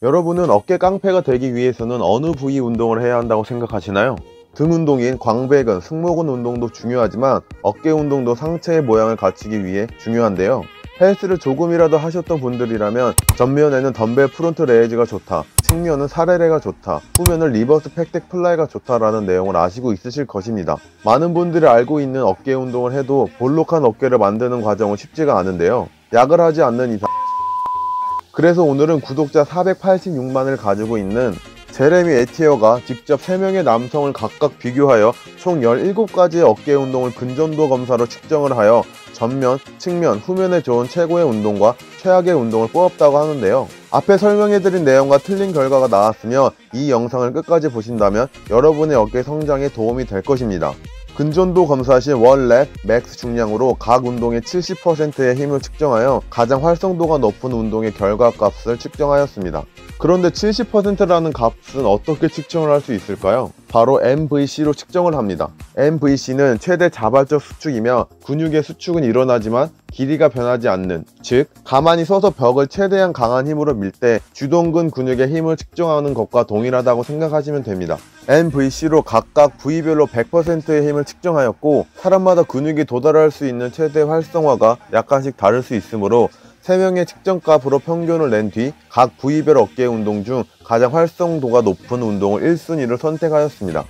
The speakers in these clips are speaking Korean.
여러분은 어깨 깡패가 되기 위해서는 어느 부위 운동을 해야 한다고 생각하시나요? 등 운동인 광배근, 승모근 운동도 중요하지만 어깨 운동도 상체의 모양을 갖추기 위해 중요한데요. 헬스를 조금이라도 하셨던 분들이라면 전면에는 덤벨 프론트 레이즈가 좋다, 측면은 사레레가 좋다, 후면은 리버스 팩덱 플라이가 좋다라는 내용을 아시고 있으실 것입니다. 많은 분들이 알고 있는 어깨 운동을 해도 볼록한 어깨를 만드는 과정은 쉽지가 않은데요. 약을 하지 않는 이상 그래서 오늘은 구독자 486만을 가지고 있는 제레미 에티어가 직접 3명의 남성을 각각 비교하여 총 17가지의 어깨 운동을 근전도 검사로 측정을 하여 전면, 측면, 후면에 좋은 최고의 운동과 최악의 운동을 뽑았다고 하는데요. 앞에 설명해드린 내용과 틀린 결과가 나왔으며 이 영상을 끝까지 보신다면 여러분의 어깨 성장에 도움이 될 것입니다. 근전도 검사 시 원 랩 맥스 중량으로 각 운동의 70%의 힘을 측정하여 가장 활성도가 높은 운동의 결과값을 측정하였습니다. 그런데 70%라는 값은 어떻게 측정을 할 수 있을까요? 바로 MVC로 측정을 합니다. MVC는 최대 자발적 수축이며 근육의 수축은 일어나지만 길이가 변하지 않는, 즉 가만히 서서 벽을 최대한 강한 힘으로 밀 때 주동근 근육의 힘을 측정하는 것과 동일하다고 생각하시면 됩니다. MVC로 각각 부위별로 100%의 힘을 측정하였고 사람마다 근육이 도달할 수 있는 최대 활성화가 약간씩 다를 수 있으므로 3명의 측정값으로 평균을 낸 뒤 각 부위별 어깨 운동 중 가장 활성도가 높은 운동을 1순위를 선택하였습니다.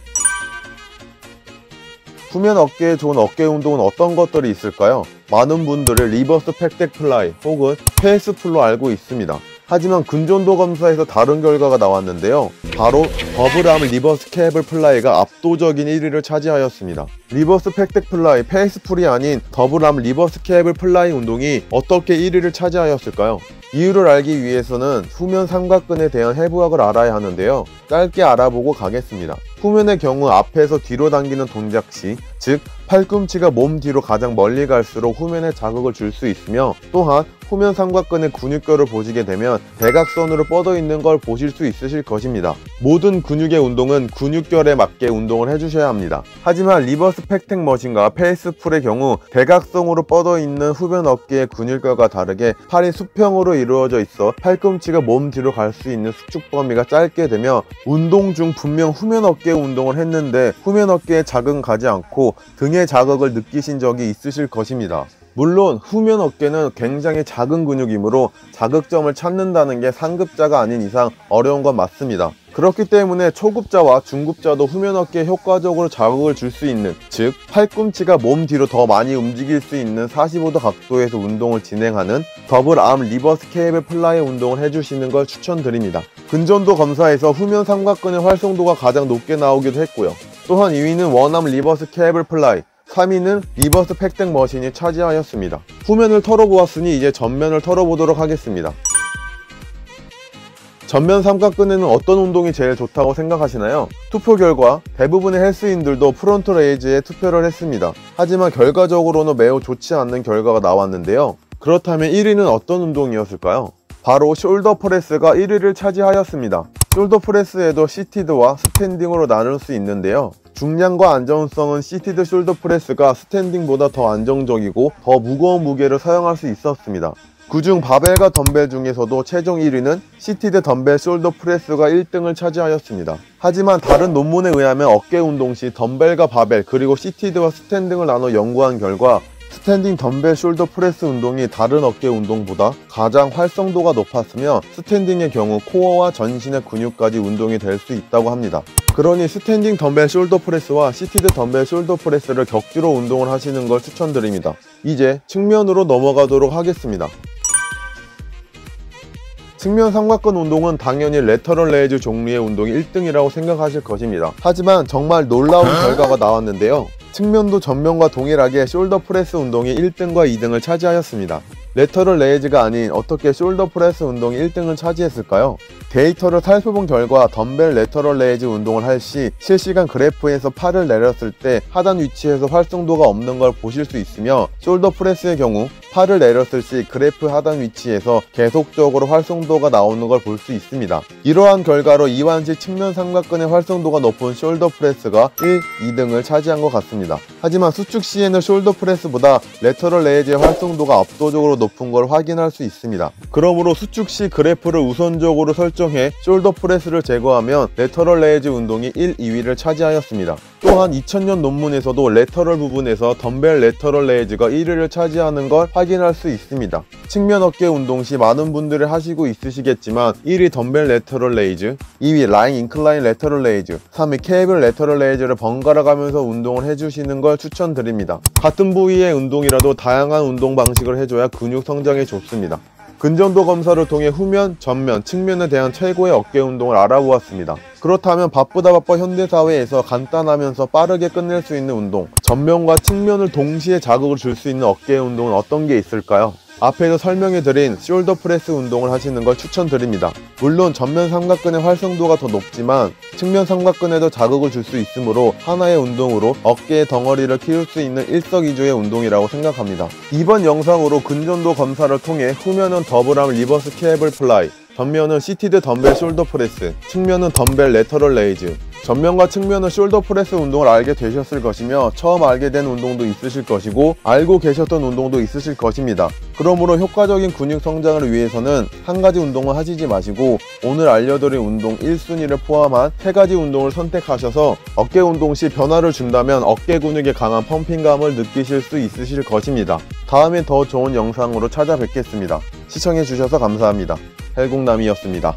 후면 어깨에 좋은 어깨 운동은 어떤 것들이 있을까요? 많은 분들을 리버스 팩덱 플라이 혹은 페이스 풀로 알고 있습니다. 하지만 근전도 검사에서 다른 결과가 나왔는데요. 바로 더블암 리버스 케이블 플라이가 압도적인 1위를 차지하였습니다. 리버스 팩덱 플라이, 페이스풀이 아닌 더블암 리버스 케이블 플라이 운동이 어떻게 1위를 차지하였을까요? 이유를 알기 위해서는 후면 삼각근에 대한 해부학을 알아야 하는데요. 짧게 알아보고 가겠습니다. 후면의 경우 앞에서 뒤로 당기는 동작 시, 즉 팔꿈치가 몸 뒤로 가장 멀리 갈수록 후면에 자극을 줄 수 있으며 또한 후면 삼각근의 근육결을 보시게 되면 대각선으로 뻗어 있는 걸 보실 수 있으실 것입니다. 모든 근육의 운동은 근육결에 맞게 운동을 해주셔야 합니다. 하지만 리버스 팩덱 머신과 페이스풀의 경우 대각선으로 뻗어 있는 후면 어깨의 근육결과 다르게 팔이 수평으로 이루어져 있어 팔꿈치가 몸 뒤로 갈 수 있는 수축 범위가 짧게 되며 운동 중 분명 후면 어깨 운동을 했는데 후면 어깨에 자극은 가지 않고 등의 자극을 느끼신 적이 있으실 것입니다. 물론 후면 어깨는 굉장히 작은 근육이므로 자극점을 찾는다는 게 상급자가 아닌 이상 어려운 건 맞습니다. 그렇기 때문에 초급자와 중급자도 후면 어깨에 효과적으로 자극을 줄 수 있는, 즉 팔꿈치가 몸 뒤로 더 많이 움직일 수 있는 45도 각도에서 운동을 진행하는 더블암 리버스 케이블 플라이 운동을 해주시는 걸 추천드립니다. 근전도 검사에서 후면 삼각근의 활성도가 가장 높게 나오기도 했고요. 또한 2위는 원암 리버스 케이블 플라이, 3위는 리버스 팩덱 머신이 차지하였습니다. 후면을 털어보았으니 이제 전면을 털어보도록 하겠습니다. 전면 삼각근에는 어떤 운동이 제일 좋다고 생각하시나요? 투표 결과 대부분의 헬스인들도 프론트 레이즈에 투표를 했습니다. 하지만 결과적으로는 매우 좋지 않는 결과가 나왔는데요. 그렇다면 1위는 어떤 운동이었을까요? 바로 숄더 프레스가 1위를 차지하였습니다. 숄더 프레스에도 시티드와 스탠딩으로 나눌 수 있는데요. 중량과 안정성은 시티드 숄더 프레스가 스탠딩보다 더 안정적이고 더 무거운 무게를 사용할 수 있었습니다. 그중 바벨과 덤벨 중에서도 최종 1위는 시티드 덤벨 숄더 프레스가 1등을 차지하였습니다. 하지만 다른 논문에 의하면 어깨 운동 시 덤벨과 바벨 그리고 시티드와 스탠딩을 나눠 연구한 결과 스탠딩 덤벨 숄더 프레스 운동이 다른 어깨 운동보다 가장 활성도가 높았으며 스탠딩의 경우 코어와 전신의 근육까지 운동이 될 수 있다고 합니다. 그러니 스탠딩 덤벨 숄더 프레스와 시티드 덤벨 숄더 프레스를 격주로 운동을 하시는 걸 추천드립니다. 이제 측면으로 넘어가도록 하겠습니다. 측면 삼각근 운동은 당연히 레터럴 레이즈 종류의 운동이 1등이라고 생각하실 것입니다. 하지만 정말 놀라운 결과가 나왔는데요. 측면도 전면과 동일하게 숄더 프레스 운동이 1등과 2등을 차지하였습니다. 레터럴 레이즈가 아닌 어떻게 숄더 프레스 운동이 1등을 차지했을까요? 데이터를 살펴본 결과 덤벨 레터럴 레이즈 운동을 할 시 실시간 그래프에서 팔을 내렸을 때 하단 위치에서 활성도가 없는 걸 보실 수 있으며 숄더 프레스의 경우 팔을 내렸을 시 그래프 하단 위치에서 계속적으로 활성도가 나오는 걸 볼 수 있습니다. 이러한 결과로 이완식 측면 삼각근의 활성도가 높은 숄더 프레스가 1, 2등을 차지한 것 같습니다. 하지만 수축 시에는 숄더 프레스보다 레터럴 레이즈의 활성도가 압도적으로 높은 걸 확인할 수 있습니다. 그러므로 수축 시 그래프를 우선적으로 설정 결정해 숄더 프레스를 제거하면 레터럴 레이즈 운동이 1, 2위를 차지하였습니다. 또한 2000년 논문에서도 레터럴 부분에서 덤벨 레터럴 레이즈가 1위를 차지하는 걸 확인할 수 있습니다. 측면 어깨 운동 시 많은 분들이 하시고 있으시겠지만 1위 덤벨 레터럴 레이즈, 2위 라인 인클라인 레터럴 레이즈, 3위 케이블 레터럴 레이즈를 번갈아 가면서 운동을 해주시는 걸 추천드립니다. 같은 부위의 운동이라도 다양한 운동 방식을 해줘야 근육 성장에 좋습니다. 근전도 검사를 통해 후면, 전면, 측면에 대한 최고의 어깨 운동을 알아보았습니다. 그렇다면 바쁘다 바빠 현대사회에서 간단하면서 빠르게 끝낼 수 있는 운동, 전면과 측면을 동시에 자극을 줄 수 있는 어깨 운동은 어떤 게 있을까요? 앞에서 설명해드린 숄더 프레스 운동을 하시는 걸 추천드립니다. 물론 전면 삼각근의 활성도가 더 높지만 측면 삼각근에도 자극을 줄 수 있으므로 하나의 운동으로 어깨의 덩어리를 키울 수 있는 일석이조의 운동이라고 생각합니다. 이번 영상으로 근전도 검사를 통해 후면은 더블암 리버스 케이블 플라이, 전면은 시티드 덤벨 숄더 프레스, 측면은 덤벨 레터럴 레이즈, 전면과 측면은 숄더 프레스 운동을 알게 되셨을 것이며 처음 알게 된 운동도 있으실 것이고 알고 계셨던 운동도 있으실 것입니다. 그러므로 효과적인 근육 성장을 위해서는 한 가지 운동을 하시지 마시고 오늘 알려드린 운동 1순위를 포함한 3가지 운동을 선택하셔서 어깨 운동 시 변화를 준다면 어깨 근육에 강한 펌핑감을 느끼실 수 있으실 것입니다. 다음에 더 좋은 영상으로 찾아뵙겠습니다. 시청해주셔서 감사합니다. 헬궁남이었습니다.